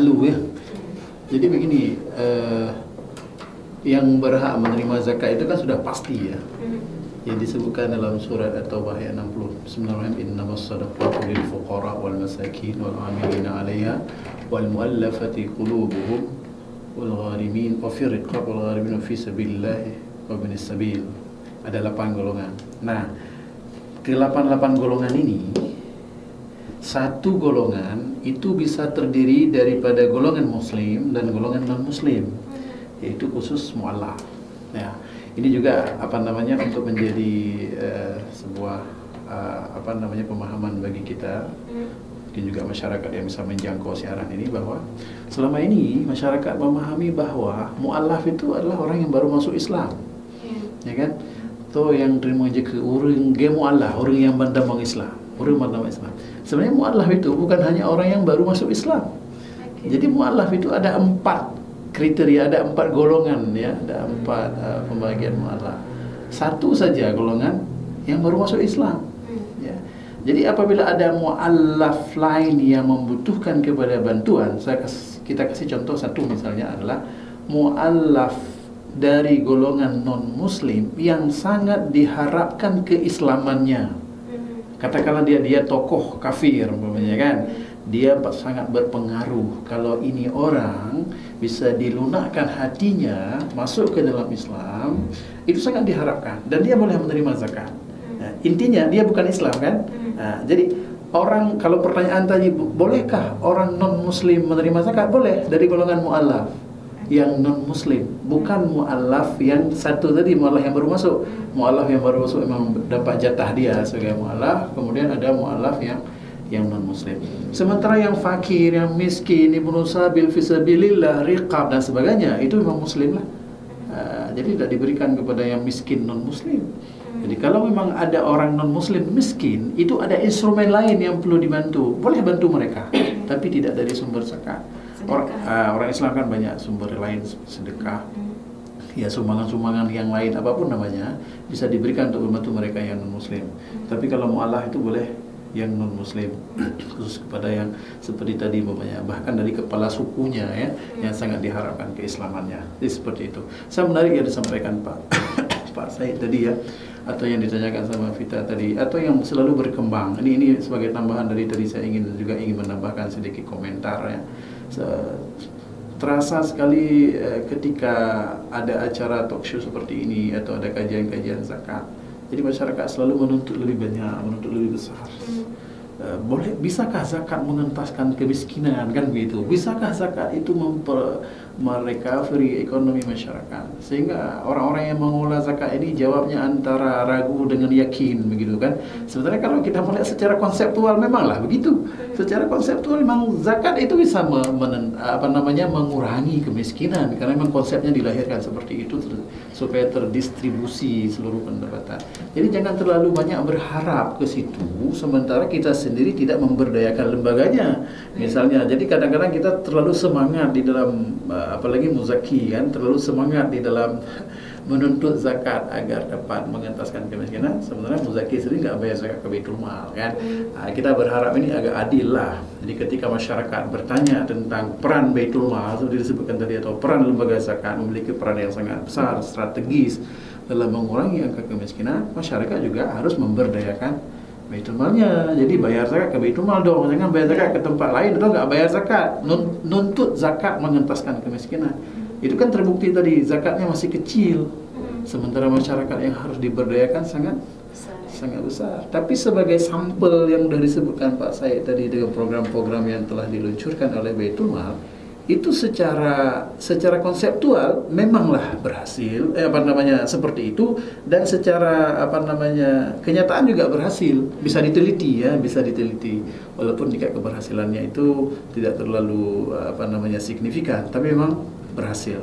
malu ya. Jadi begini, yang berhak menerima zakat itu kan sudah pasti ya. Yang disebutkan dalam surat At-Taubah ayat 60. Bismillahirrahmanirrahim. Innamas shadaqatu lil fuqara wal masakin wal 'amilina 'alaiha wal mu'allafati qulubuhum wal gharimin wa fi riqab wal gharimin fi sabilillah wa ibnis sabil. Ada 8 golongan. Nah, ke-8 golongan ini, satu golongan itu bisa terdiri daripada golongan muslim dan golongan non-muslim, yaitu khusus mu'allaf. Ya, ini juga untuk menjadi sebuah pemahaman bagi kita, mungkin juga masyarakat yang bisa menjangkau siaran ini, bahwa selama ini masyarakat memahami bahwa mu'allaf itu adalah orang yang baru masuk Islam, ya kan? Atau yang terima je ke orang mu'allaf, orang yang bandang Islam, orang bandang Islam. Sebenarnya mu'allaf itu bukan hanya orang yang baru masuk Islam. Jadi mu'allaf itu ada 4 kriteria, ada 4 golongan ya, ada 4 pembagian mu'allaf. Satu saja golongan yang baru masuk Islam. Ya. Jadi apabila ada mu'allaf lain yang membutuhkan kepada bantuan, kita kasih contoh satu misalnya adalah mu'allaf dari golongan non-muslim yang sangat diharapkan keislamannya. Katakanlah dia tokoh kafir umpamanya kan. Dia sangat berpengaruh. Kalau ini orang bisa dilunakkan hatinya masuk ke dalam Islam, itu sangat diharapkan dan dia boleh menerima zakat. Nah, intinya dia bukan Islam kan? Nah, jadi orang, kalau pertanyaan tadi, bolehkah orang non-muslim menerima zakat? Boleh, dari golongan mu'allaf yang non-muslim, bukan mu'allaf yang satu tadi, mu'allaf yang baru masuk. Mu'allaf yang baru masuk memang dapat jatah dia sebagai mu'allaf. Kemudian ada mu'allaf yang non-muslim. Sementara yang fakir, yang miskin, ibnu sabil, fisabilillah, riqab dan sebagainya, itu memang muslim lah. Jadi tidak diberikan kepada yang miskin non-muslim. Jadi kalau memang ada orang non-muslim miskin, itu ada instrumen lain yang perlu dibantu. Boleh bantu mereka, tapi tidak dari sumber zakat. Orang Islam kan banyak sumber lain, sedekah, ya sumbangan-sumbangan yang lain apapun namanya, bisa diberikan untuk membantu mereka yang non-muslim. Tapi kalau mu'allaf itu boleh yang non-muslim, khusus kepada yang seperti tadi bahkan dari kepala sukunya ya, yang sangat diharapkan keislamannya. Jadi seperti itu. Saya menarik yang disampaikan Pak Said tadi ya, atau yang ditanyakan sama Vita tadi, atau yang selalu berkembang. Ini sebagai tambahan dari tadi, saya ingin menambahkan sedikit komentar ya. Terasa sekali ketika ada acara talk show seperti ini atau ada kajian-kajian zakat, jadi masyarakat selalu menuntut lebih banyak, menuntut lebih besar. Bisakah zakat mengentaskan kemiskinan, kan begitu? Bisakah zakat itu merecovery ekonomi masyarakat? Sehingga orang-orang yang mengolah zakat ini jawabnya antara ragu dengan yakin, begitu kan? Sebenarnya kalau kita melihat secara konseptual memanglah begitu. Secara konseptual memang zakat itu bisa mengurangi kemiskinan, karena memang konsepnya dilahirkan seperti itu supaya terdistribusi seluruh pendapatan. Jadi jangan terlalu banyak berharap ke situ, sementara kita sendiri tidak memberdayakan lembaganya. Misalnya, jadi kadang-kadang kita terlalu semangat di dalam, apalagi muzaki kan, terlalu semangat di dalam menuntut zakat agar dapat mengentaskan kemiskinan. Sebenarnya muzaki sendiri nggak bayar zakat ke Baitul Mal kan. Kita berharap ini agak adil lah. Jadi ketika masyarakat bertanya tentang peran Baitul Mal seperti disebutkan tadi, atau peran lembaga zakat memiliki peran yang sangat besar, strategis dalam mengurangi angka kemiskinan, masyarakat juga harus memberdayakan Baitul Malnya. Jadi bayar zakat ke Baitul Mal dong, jangan bayar zakat ke tempat lain atau nggak bayar zakat. Nuntut zakat mengentaskan kemiskinan. Itu kan terbukti tadi zakatnya masih kecil, sementara masyarakat yang harus diberdayakan sangat besar. Tapi sebagai sampel yang sudah disebutkan Pak Said tadi dengan program-program yang telah diluncurkan oleh Baitul Mal, itu secara konseptual memanglah berhasil, seperti itu, dan secara kenyataan juga berhasil, bisa diteliti ya, walaupun tingkat keberhasilannya itu tidak terlalu signifikan, tapi memang berhasil.